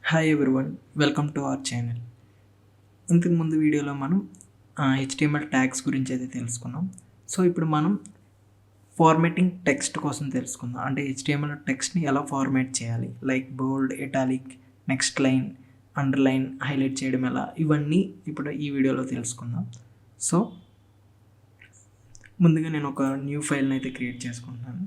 Hi everyone, welcome to our channel. ఇంతకు ముందు వీడియోలో మనం HTML ట్యాగ్స్ గురించి అయితే తెలుసుకున్నాం. సో ఇప్పుడు మనం ఫార్మాటింగ్ టెక్స్ట్ కోసం తెలుసుకుందాం. అంటే HTML టెక్స్ట్ని ఎలా ఫార్మాట్ చేయాలి, లైక్ బోల్డ్, italic, next line, underline, highlight చేయడం ఎలా, ఇవన్నీ ఇప్పుడు ఈ వీడియోలో తెలుసుకుందాం. సో ముందుగా నేను ఒక న్యూ ఫైల్ని అయితే క్రియేట్ చేసుకుంటున్నాను.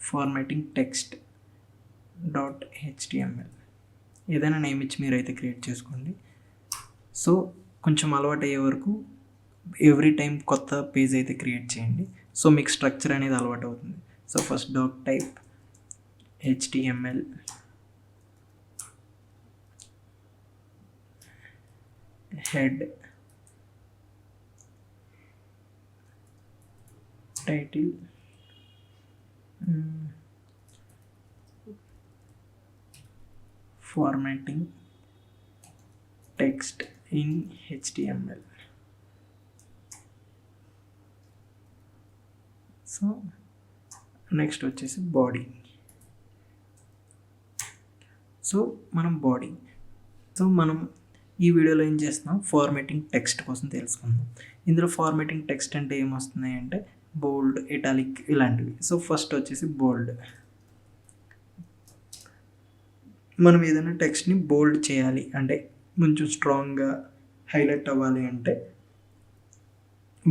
formatting text .html ఏదైనా నేమ్ ఇచ్చి మీరు అయితే క్రియేట్ చేసుకోండి. సో కొంచెం అలవాటు అయ్యే వరకు ఎవ్రీ టైం కొత్త పేజ్ అయితే క్రియేట్ చేయండి. సో మీకు స్ట్రక్చర్ అనేది అలవాటు అవుతుంది. So first doc type HTML head title formatting text in HTML. So next వచ్చేసి బాడీ. సో మనం ఈ వీడియోలో ఏం చేస్తున్నాం, ఫార్మాటింగ్ టెక్స్ట్ కోసం తెలుసుకుందాం. ఇందులో ఫార్మాటింగ్ టెక్స్ట్ అంటే ఏమొస్తున్నాయి అంటే బోల్డ్, ఇటాలిక్ ఇలాంటివి. సో ఫస్ట్ వచ్చేసి బోల్డ్. మనం ఏదైనా టెక్స్ట్ని బోల్డ్ చేయాలి అంటే కొంచెం స్ట్రాంగ్గా హైలైట్ అవ్వాలి అంటే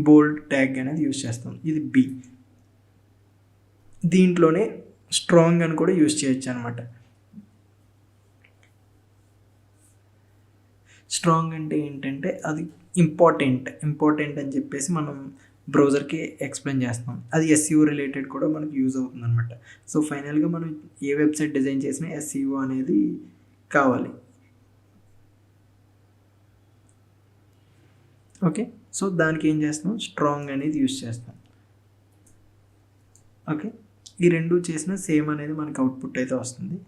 బోల్డ్ ట్యాగ్ అనేది యూజ్ చేస్తాం. ఇది బి. దీంట్లోనే స్ట్రాంగ్ అని కూడా యూజ్ చేయొచ్చు అనమాట. స్ట్రాంగ్ అంటే ఏంటంటే అది ఇంపార్టెంట్ అని చెప్పేసి మనం బ్రౌజర్కి ఎక్స్ప్లెయిన్ చేస్తాం. అది SEO రిలేటెడ్ కూడా మనకు యూజ్ అవుతుంది అనమాట. సో ఫైనల్గా మనం ఏ వెబ్సైట్ డిజైన్ చేసినా SEO అనేది కావాలి. ఓకే, సో దానికి ఏం చేస్తాం, స్ట్రాంగ్ అనేది యూజ్ చేస్తాం. ఓకే, ఈ రెండు చేసినా సేమ్ అనేది మనకు అవుట్పుట్ అయితే వస్తుంది.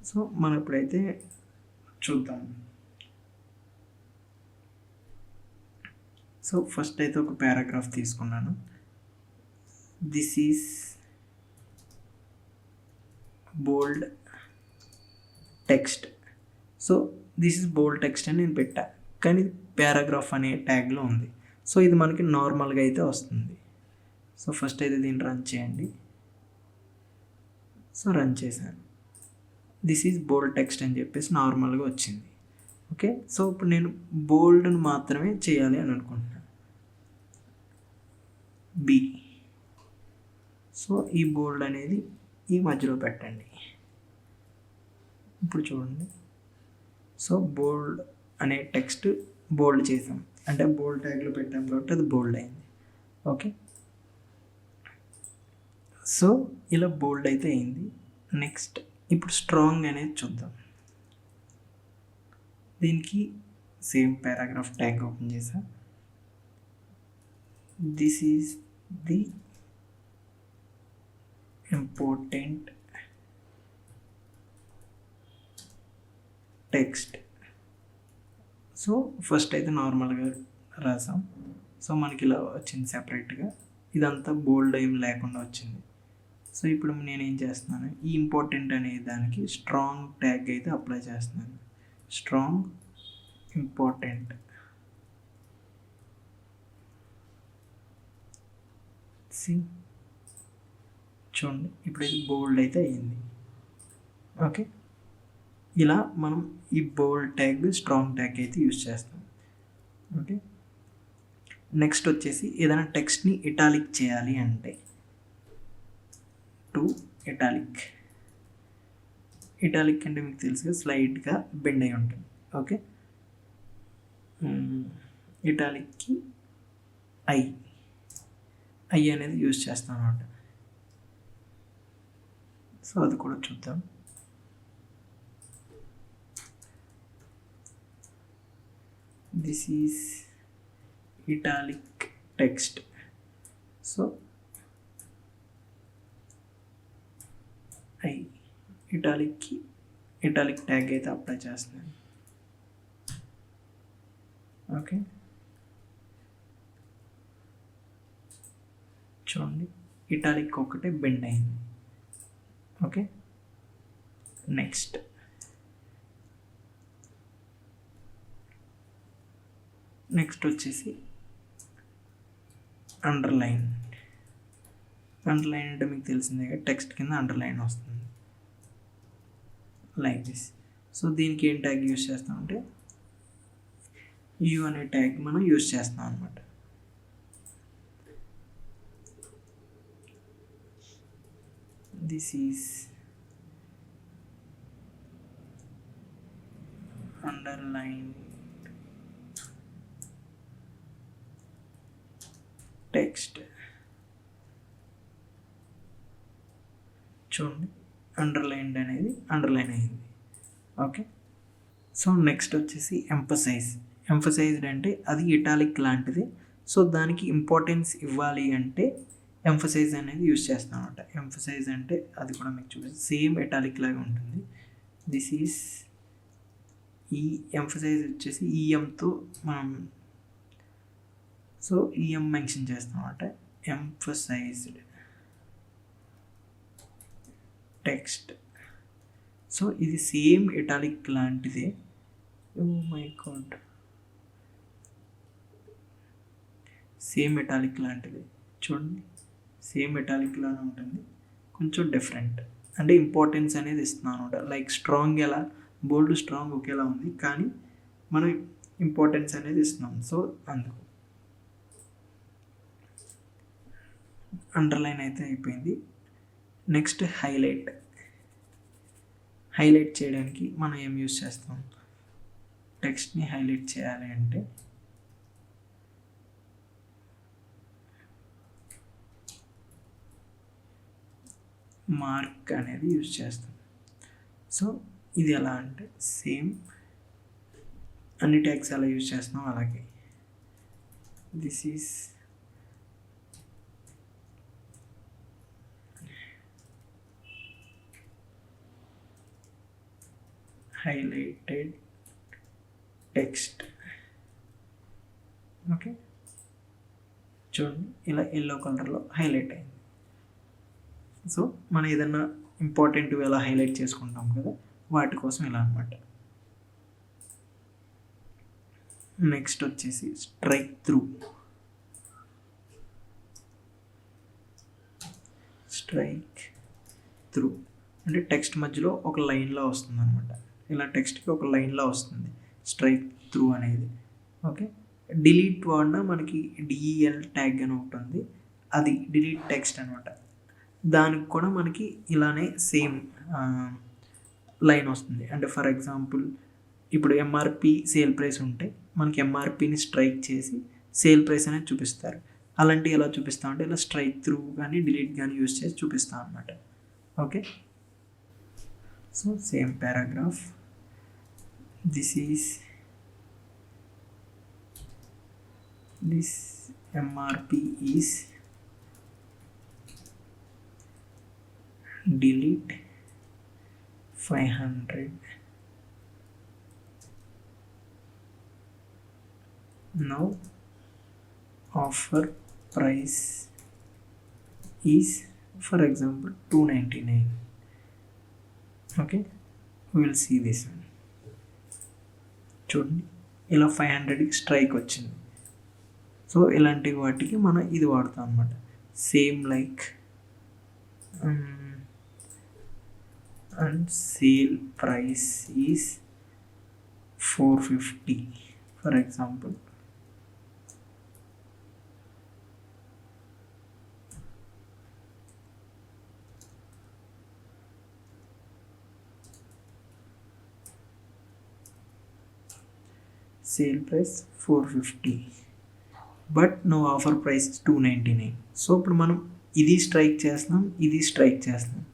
సో మనం ఇప్పుడైతే చూద్దాం. సో ఫస్ట్ అయితే ఒక పారాగ్రాఫ్ తీసుకున్నాను. This is bold text. So this is bold text అని నేను పెట్టా, కానీ పారాగ్రాఫ్ అనే ట్యాగ్లో ఉంది. సో ఇది మనకి నార్మల్గా అయితే వస్తుంది. సో ఫస్ట్ అయితే దీన్ని రన్ చేయండి. సో రన్ చేశాను. దిస్ ఈజ్ బోల్డ్ టెక్స్ట్ అని చెప్పేసి నార్మల్గా వచ్చింది. ఓకే, సో ఇప్పుడు నేను బోల్డ్ని మాత్రమే చేయాలి అని అనుకుంటున్నాను. బి. సో ఈ బోల్డ్ అనేది ఈ మధ్యలో పెట్టండి. ఇప్పుడు చూడండి. సో బోల్డ్ అనే టెక్స్ట్ బోల్డ్ చేసాం అంటే బోల్డ్ ట్యాగ్లో పెట్టాం కాబట్టి అది బోల్డ్ అయింది. ఓకే, సో ఇలా బోల్డ్ అయితే అయింది. నెక్స్ట్ ఇప్పుడు స్ట్రాంగ్ అనేది చూద్దాం. దీనికి సేమ్ పారాగ్రాఫ్ ట్యాగ్ ఓపెన్ చేసా. This is the important text. So first అయితే నార్మల్గా రాసాం. సో మనకి ఇలా వచ్చింది సెపరేట్గా. ఇదంతా బోల్డ్ ఏం లేకుండా వచ్చింది. సో ఇప్పుడు నేనేం చేస్తున్నాను, ఈ ఇంపార్టెంట్ అనే దానికి స్ట్రాంగ్ ట్యాగ్ అయితే అప్లై చేస్తున్నాను. Strong important. చూడండి, ఇప్పుడు ఇది బోల్డ్ అయితే అయ్యింది. ఓకే, ఇలా మనం ఈ బోల్డ్ ట్యాగ్, స్ట్రాంగ్ ట్యాగ్ అయితే యూజ్ చేస్తాం. ఓకే, నెక్స్ట్ వచ్చేసి ఏదైనా టెక్స్ట్ని ఇటాలిక్ చేయాలి అంటే టు ఇటాలిక్. ఇటాలిక్ అంటే మీకు తెలుసుగా స్లైడ్గా బెండ్ అయి ఉంటుంది. ఓకే, ఇటాలిక్కి ఐ అనేది యూజ్ చేస్తాం అన్నమాట. సో అది కూడా చూద్దాం. This is italic text. So italic tag అయితే అప్లై చేస్తున్నాను. ఓకే, చూడండి ఇటాలిక్ ఒకటే బెండ్ అయింది. ఓకే, నెక్స్ట్ వచ్చేసి అండర్లైన్. అండర్లైన్ అంటే మీకు తెలిసిందే కదా, టెక్స్ట్ కింద అండర్లైన్ వస్తుంది లైక్ దిస్. సో దీనికి ఏం ట్యాగ్ యూస్ చేస్తామంటే యూ అనే ట్యాగ్ మనం యూస్ చేస్తాం అనమాట. This is underline text. చూడండి అండర్లైన్డ్ అనేది అండర్లైన్ అయింది. ఓకే, సో నెక్స్ట్ వచ్చేసి ఎంఫసైజ్డ్ అంటే అది ఇటాలిక్ లాంటిది. సో దానికి ఇంపార్టెన్స్ ఇవ్వాలి అంటే ఎంఫసైజ్ అనేది యూస్ చేస్తాం అనమాట. ఎంఫసైజ్ అంటే అది కూడా మీకు చూపిస్తుంది, సేమ్ ఇటాలిక్ లాగా ఉంటుంది. దిస్ ఈజ్ ఈ ఎంఫసైజ్ వచ్చేసి ఈఎంతో మనం సో ఈఎం మెన్షన్ చేస్తాం అనమాట. Emphasized text. సో ఇది సేమ్ ఇటాలిక్ లాంటిదే. Oh my god, same italic లాంటిది. చూడండి సేమ్ ఇటాలిక్ లాగా ఉంటుంది, కొంచెం డిఫరెంట్ అంటే ఇంపార్టెన్స్ అనేది ఇస్తున్నాను అనమాట. లైక్ స్ట్రాంగ్ ఎలా బోల్డ్ స్ట్రాంగ్ ఒకేలా ఉంది, కానీ మనం ఇంపార్టెన్స్ అనేది ఇస్తున్నాం. సో అందుకు అండర్లైన్ అయితే అయిపోయింది. నెక్స్ట్ హైలైట్ చేయడానికి మనం ఏం యూస్ చేస్తాం, టెక్స్ట్ని హైలైట్ చేయాలి అంటే మార్క్ అనేది యూజ్ చేస్తాం. సో ఇది ఎలా అంటే సేమ్ అన్ని ట్యాగ్స్ ఎలా యూజ్ చేస్తున్నాం అలాగే. This is highlighted text. Okay, చూడండి ఇలా ఎల్లో కలర్లో హైలైట్ అయింది. సో మనం ఏదన్నా ఇంపార్టెంట్ ఎలా హైలైట్ చేసుకుంటాం కదా, వాటి కోసం ఇలా అనమాట. నెక్స్ట్ వచ్చేసి స్ట్రైక్ త్రూ. అంటే టెక్స్ట్ మధ్యలో ఒక లైన్లో వస్తుంది అనమాట. ఇలా టెక్స్ట్కి ఒక లైన్లో వస్తుంది స్ట్రైక్ త్రూ అనేది. ఓకే, డిలీట్ వాడినా మనకి డిఈఎల్ ట్యాగ్ అని ఒకటి ఉంది, అది డిలీట్ టెక్స్ట్ అనమాట. దానికి కూడా మనకి ఇలానే సేమ్ లైన్ వస్తుంది. అంటే ఫర్ ఎగ్జాంపుల్ ఇప్పుడు ఎంఆర్పి సేల్ ప్రైస్ ఉంటే మనకి ఎంఆర్పిని స్ట్రైక్ చేసి సేల్ ప్రైస్ అనేది చూపిస్తారు. అలాంటివి ఎలా చూపిస్తామంటే ఇలా స్ట్రైక్ త్రూ కానీ డిలీట్ కానీ యూస్ చేసి చూపిస్తాం అన్నమాట. Okay, so same paragraph. This MRP is delete 500. Now offer price is for example 299. Okay, we will see this one. చూడండి ఇలా 500కి స్ట్రైక్ వచ్చింది. సో ఇలాంటి వాటికి మనం ఇది వాడతాం అన్నమాట. Same like and sale price is 450 for example. Sale price 450 but no offer price is 299. So ఇప్పుడు మనం ఇది స్ట్రైక్ చేస్తున్నాం, ఇది స్ట్రైక్ చేస్తున్నాం,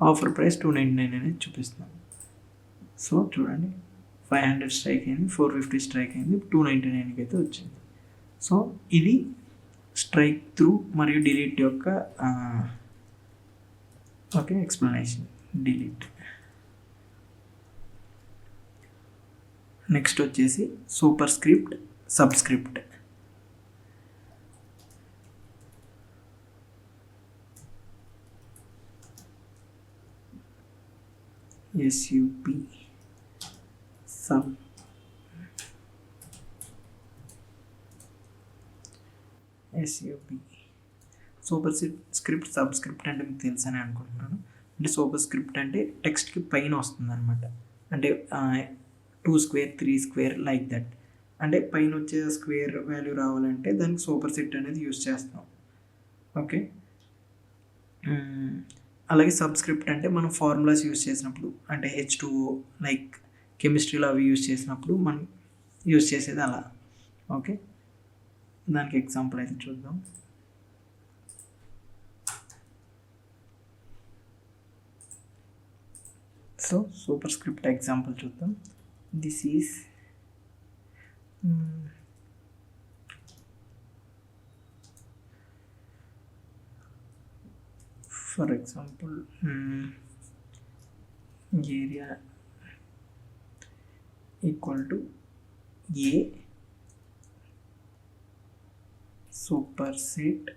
ఆఫర్ ప్రైస్ 299 అనేది చూపిస్తున్నాం. సో చూడండి 500 స్ట్రైక్ అయింది, 450 స్ట్రైక్ అయింది, 299కి అయితే వచ్చింది. సో ఇది స్ట్రైక్ త్రూ మరియు డిలీట్ యొక్క ఓకే ఎక్స్ప్లెనేషన్. డిలీట్. నెక్స్ట్ వచ్చేసి super script, subscript. SUB sub SUB super script subscript అంటే మీకు తెలుసు అని అనుకుంటున్నాను. అంటే సూపర్ స్క్రిప్ట్ అంటే టెక్స్ట్కి పైన వస్తుంది అనమాట. అంటే 2 స్క్వేర్ 3 స్క్వేర్ లైక్ దట్. అంటే పైన వచ్చే స్క్వేర్ వాల్యూ రావాలంటే దానికి సూపర్ సెట్ అనేది యూజ్ చేస్తాం. ఓకే, అలాగే సబ్స్క్రిప్ట్ అంటే మనం ఫార్ములాస్ యూజ్ చేసినప్పుడు, అంటే H2O లైక్ కెమిస్ట్రీలో అవి యూజ్ చేసినప్పుడు మనం యూజ్ చేసేది అలా. ఓకే, దానికి ఎగ్జాంపుల్ అయితే చూద్దాం. సో సూపర్ స్క్రిప్ట్ ఎగ్జాంపుల్ చూద్దాం. This is for example area equal to A super set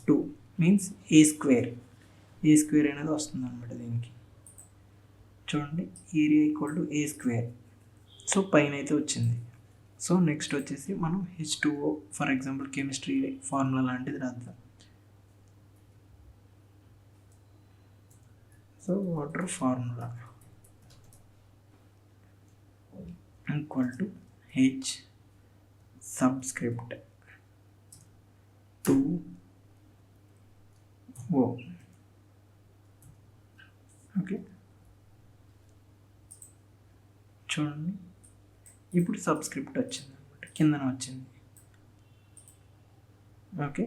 2 means A square అనేది వస్తుంది అనమాట. దీనికి చూడండి, area equal to A square. So పైన అయితే వచ్చింది. సో నెక్స్ట్ వచ్చేసి మనం H2O for example chemistry formula లాంటిది రాద్దాం. So water formula equal to H subscript 2O. Okay, చూడండి ఇప్పుడు సబ్స్క్రిప్ట్ వచ్చింది అనమాట, కిందన వచ్చింది. ఓకే,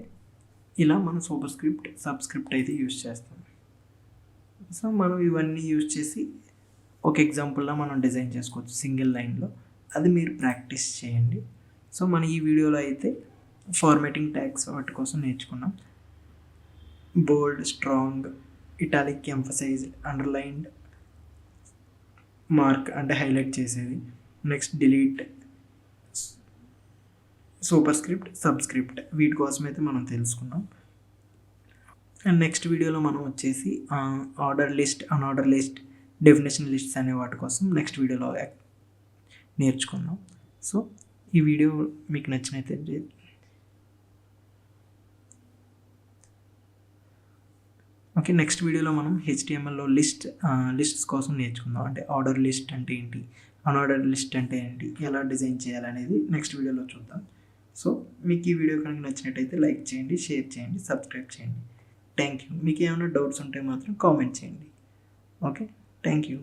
ఇలా మనం సూపర్ స్క్రిప్ట్ సబ్స్క్రిప్ట్ అయితే యూజ్ చేస్తాం. సో మనం ఇవన్నీ యూజ్ చేసి ఒక ఎగ్జాంపుల్లో మనం డిజైన్ చేసుకోవచ్చు సింగిల్ లైన్లో. అది మీరు ప్రాక్టీస్ చేయండి. సో మన ఈ వీడియోలో అయితే ఫార్మాటింగ్ ట్యాగ్స్ వాటి కోసం నేర్చుకున్నాం. Bold, strong, italic, emphasized, underlined, mark అంటే హైలైట్ చేసేది, next delete, superscript, subscript, వీటి కోసం అయితే మనం తెలుసుకున్నాం. అండ్ నెక్స్ట్ వీడియోలో మనం వచ్చేసి order list, unorder list, definition lists అనే వాటి కోసం నెక్స్ట్ వీడియోలో నేర్చుకుందాం. సో ఈ వీడియో మీకు నచ్చినట్లయితే ఓకే, నెక్స్ట్ వీడియోలో మనం HTMLలో లిస్ట్స్ కోసం నేర్చుకుందాం. అంటే ఆర్డర్ లిస్ట్ అంటే ఏంటి, అన్ఆర్డర్ లిస్ట్ అంటే ఏంటి, ఎలా డిజైన్ చేయాలనేది నెక్స్ట్ వీడియోలో చూద్దాం. సో మీకు ఈ వీడియో కనుక నచ్చినట్టయితే లైక్ చేయండి, షేర్ చేయండి, సబ్స్క్రైబ్ చేయండి. Thank you. మీకు ఏమైనా డౌట్స్ ఉంటే మాత్రం కామెంట్ చేయండి. Okay, thank you.